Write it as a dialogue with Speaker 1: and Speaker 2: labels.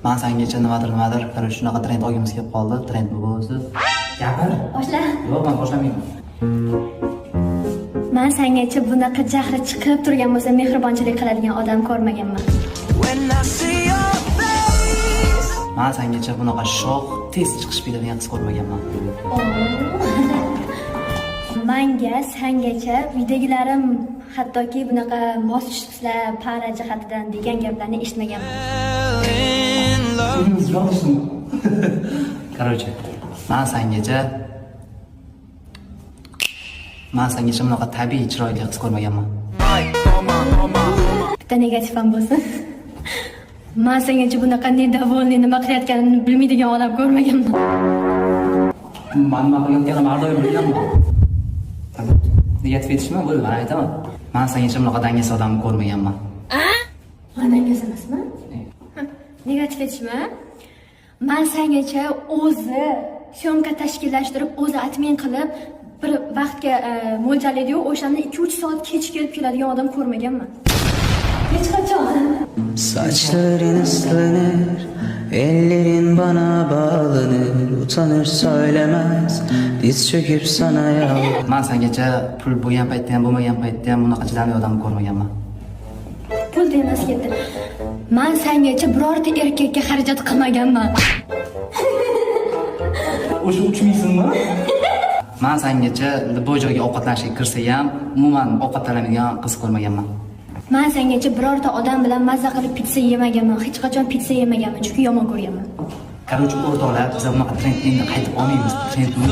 Speaker 1: Men sengacha nimadir, короче, shunaqa trend olgimiz kelib qoldi. Trend bu o'zi. Gapir.
Speaker 2: Boshla.
Speaker 1: Yo'q, men boshlamayman.
Speaker 2: Men sengacha bunaqa jahli chiqib turgan bo'lsa, mehribonchilik qiladigan odam ko'rmaganman.
Speaker 1: Men sengacha bunaqa shoh, tez chiqish biladigan qiz ko'rmaganman.
Speaker 2: Menga sangacha uydagilarim hattoki bunaqa mos chiqishlar para jihatidan degan gaplarni eshitmaganman.
Speaker 1: Короче, men sengacha bunaqa tabiiy chiroyli qiz ko'rmaganman.
Speaker 2: Bitta negativ ham bo'lsin. Men sengacha bunaqa недовольный nima qilayotganini bilmaydigan odam ko'rmaganman.
Speaker 1: Men nima qilayotganimni har doim bilganman. Negativ etishmi? Bo'ldi, men aytaman. Men sengacha bunaqa dangas odamni ko'rmaganman.
Speaker 2: Men dangas emasman? Negativ etishmi? Men sengacha o'zi syomka tashkillashtirib, o'zi admin qilib, bir vaqtga mo'ljallaydi-yu, o'shani 2-3 soat kech kelib keladigan odam ko'rmaganman. Hech qachon.
Speaker 3: Saçların ıslanır, ellerin bana bağlanır, utanır söylemez, diz çöküp sana yalvarır.
Speaker 1: Men sengacha pul bo'lgan paytda ham, bo'lmagan paytda ham bunaqa chidamli odamni ko'rmaganman.
Speaker 2: Pul demas ketdi. Men sengacha birorta erkakka xarajat qilmaganman.
Speaker 1: O'sha uchmaysizmi? Men sengacha bu joyga ovqatlanishga kirsa ham, umuman ovqatlanadigan qiz ko'rmaganman.
Speaker 2: Men sengacha birorta odam bilan mazza qilib pitsa yemaganman. Hech qachon pitsa yemaganman, chunki yomon ko'rganman.
Speaker 1: Короче, o'rtoqlar, biz bunaqa trendni qaytib olmaymiz. Trendni